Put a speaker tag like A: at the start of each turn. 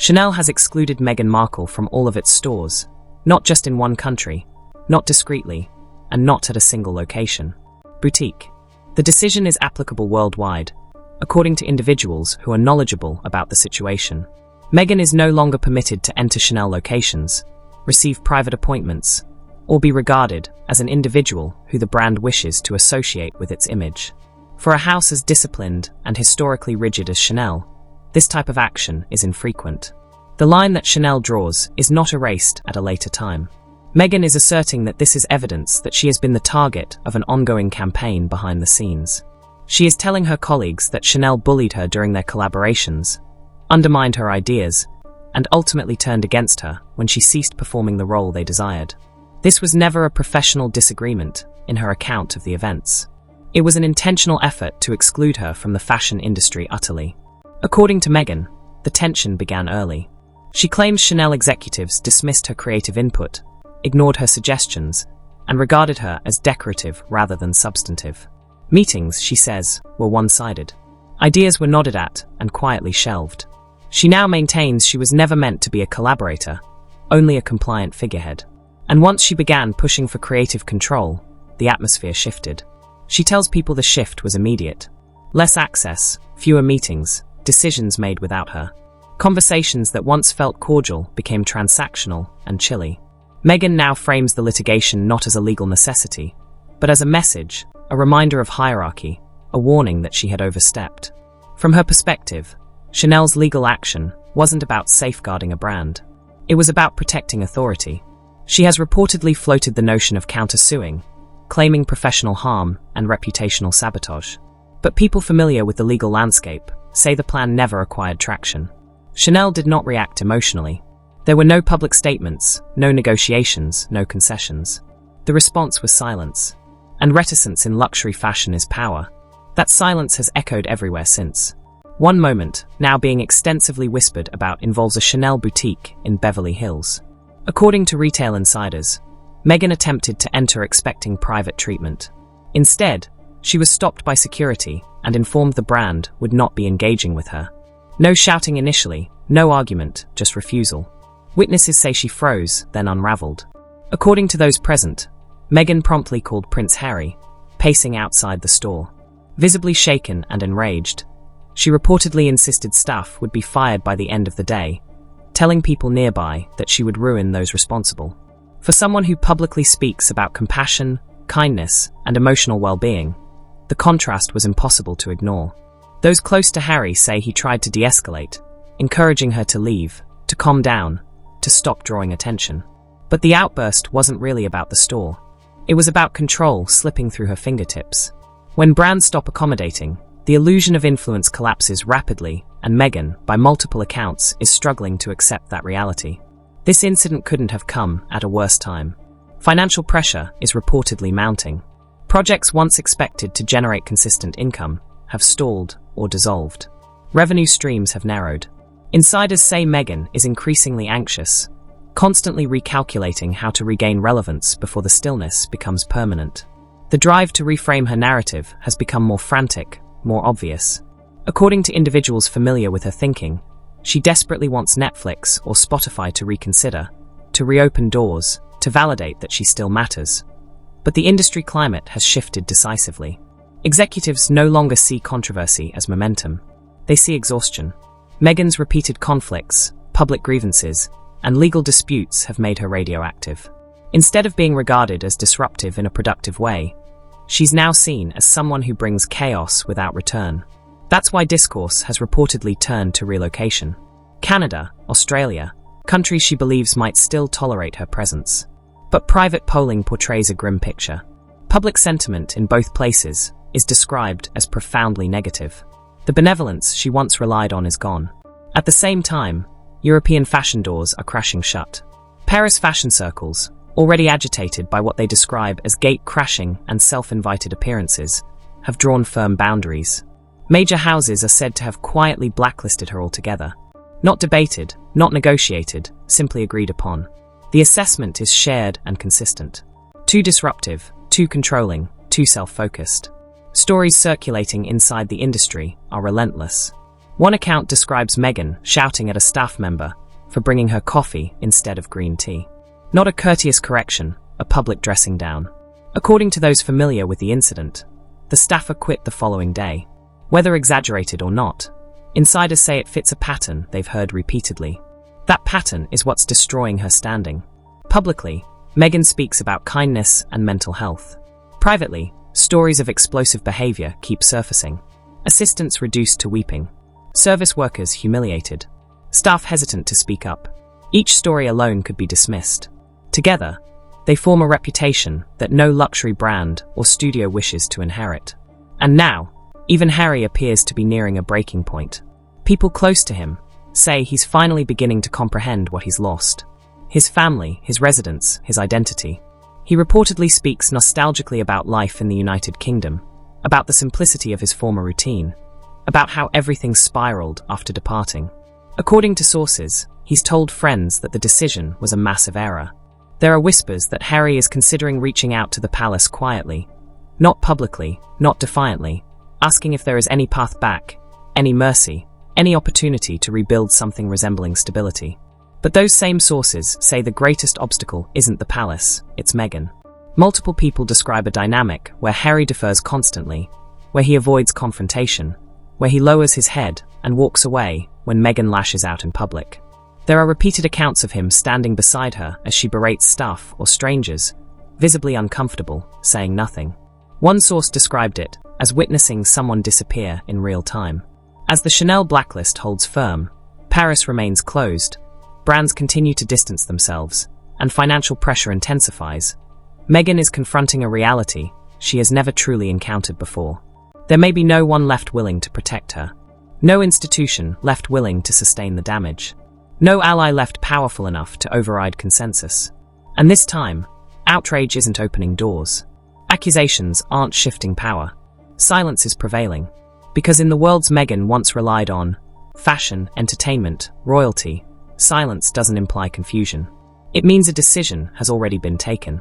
A: Chanel has excluded Meghan Markle from all of its stores, not just in one country, not discreetly, and not at a single location. Boutique. The decision is applicable worldwide, according to individuals who are knowledgeable about the situation. Meghan is no longer permitted to enter Chanel locations, receive private appointments, or be regarded as an individual who the brand wishes to associate with its image. For a house as disciplined and historically rigid as Chanel, this type of action is infrequent. The line that Chanel draws is not erased at a later time. Meghan is asserting that this is evidence that she has been the target of an ongoing campaign behind the scenes. She is telling her colleagues that Chanel bullied her during their collaborations, undermined her ideas, and ultimately turned against her when she ceased performing the role they desired. This was never a professional disagreement in her account of the events. It was an intentional effort to exclude her from the fashion industry utterly. According to Meghan, the tension began early. She claims Chanel executives dismissed her creative input, ignored her suggestions, and regarded her as decorative rather than substantive. Meetings, she says, were one-sided. Ideas were nodded at and quietly shelved. She now maintains she was never meant to be a collaborator, only a compliant figurehead. And once she began pushing for creative control, the atmosphere shifted. She tells people the shift was immediate. Less access, fewer meetings, decisions made without her. Conversations that once felt cordial became transactional and chilly. Meghan now frames the litigation not as a legal necessity, but as a message, a reminder of hierarchy, a warning that she had overstepped. From her perspective, Chanel's legal action wasn't about safeguarding a brand. It was about protecting authority. She has reportedly floated the notion of countersuing, claiming professional harm and reputational sabotage. But people familiar with the legal landscape say the plan never acquired traction. Chanel did not react emotionally. There were no public statements, no negotiations, no concessions. The response was silence. And reticence in luxury fashion is power. That silence has echoed everywhere since. One moment, now being extensively whispered about, involves a Chanel boutique in Beverly Hills. According to retail insiders, Meghan attempted to enter expecting private treatment. Instead, she was stopped by security and informed the brand would not be engaging with her. No shouting initially, no argument, just refusal. Witnesses say she froze, then unraveled. According to those present, Meghan promptly called Prince Harry, pacing outside the store. Visibly shaken and enraged, she reportedly insisted staff would be fired by the end of the day, telling people nearby that she would ruin those responsible. For someone who publicly speaks about compassion, kindness, and emotional well-being, the contrast was impossible to ignore. Those close to Harry say he tried to de-escalate, encouraging her to leave, to calm down, to stop drawing attention. But the outburst wasn't really about the store. It was about control slipping through her fingertips. When brands stop accommodating, the illusion of influence collapses rapidly, and Meghan, by multiple accounts, is struggling to accept that reality. This incident couldn't have come at a worse time. Financial pressure is reportedly mounting. Projects once expected to generate consistent income have stalled or dissolved. Revenue streams have narrowed. Insiders say Meghan is increasingly anxious, constantly recalculating how to regain relevance before the stillness becomes permanent. The drive to reframe her narrative has become more frantic, more obvious. According to individuals familiar with her thinking, she desperately wants Netflix or Spotify to reconsider, to reopen doors, to validate that she still matters. But the industry climate has shifted decisively. Executives no longer see controversy as momentum. They see exhaustion. Meghan's repeated conflicts, public grievances, and legal disputes have made her radioactive. Instead of being regarded as disruptive in a productive way, she's now seen as someone who brings chaos without return. That's why discourse has reportedly turned to relocation. Canada, Australia, countries she believes might still tolerate her presence. But private polling portrays a grim picture. Public sentiment in both places is described as profoundly negative. The benevolence she once relied on is gone. At the same time, European fashion doors are crashing shut. Paris fashion circles, already agitated by what they describe as gate-crashing and self-invited appearances, have drawn firm boundaries. Major houses are said to have quietly blacklisted her altogether. Not debated, not negotiated, simply agreed upon. The assessment is shared and consistent. Too disruptive, too controlling, too self-focused. Stories circulating inside the industry are relentless. One account describes Meghan shouting at a staff member for bringing her coffee instead of green tea. Not a courteous correction, a public dressing down. According to those familiar with the incident, the staffer quit the following day. Whether exaggerated or not, insiders say it fits a pattern they've heard repeatedly. That pattern is what's destroying her standing. Publicly, Meghan speaks about kindness and mental health. Privately, stories of explosive behavior keep surfacing. Assistants reduced to weeping. Service workers humiliated. Staff hesitant to speak up. Each story alone could be dismissed. Together, they form a reputation that no luxury brand or studio wishes to inherit. And now, even Harry appears to be nearing a breaking point. People close to him say he's finally beginning to comprehend what he's lost. His family, his residence, his identity. He reportedly speaks nostalgically about life in the United Kingdom, about the simplicity of his former routine, about how everything spiraled after departing. According to sources, he's told friends that the decision was a massive error. There are whispers that Harry is considering reaching out to the palace quietly, not publicly, not defiantly, asking if there is any path back, any mercy, any opportunity to rebuild something resembling stability. But those same sources say the greatest obstacle isn't the palace, it's Meghan. Multiple people describe a dynamic where Harry defers constantly, where he avoids confrontation, where he lowers his head and walks away when Meghan lashes out in public. There are repeated accounts of him standing beside her as she berates staff or strangers, visibly uncomfortable, saying nothing. One source described it as witnessing someone disappear in real time. As the Chanel blacklist holds firm, Paris remains closed, brands continue to distance themselves, and financial pressure intensifies. Meghan is confronting a reality she has never truly encountered before. There may be no one left willing to protect her. No institution left willing to sustain the damage. No ally left powerful enough to override consensus. And this time, outrage isn't opening doors. Accusations aren't shifting power. Silence is prevailing. Because in the worlds Meghan once relied on, fashion, entertainment, royalty, silence doesn't imply confusion. It means a decision has already been taken.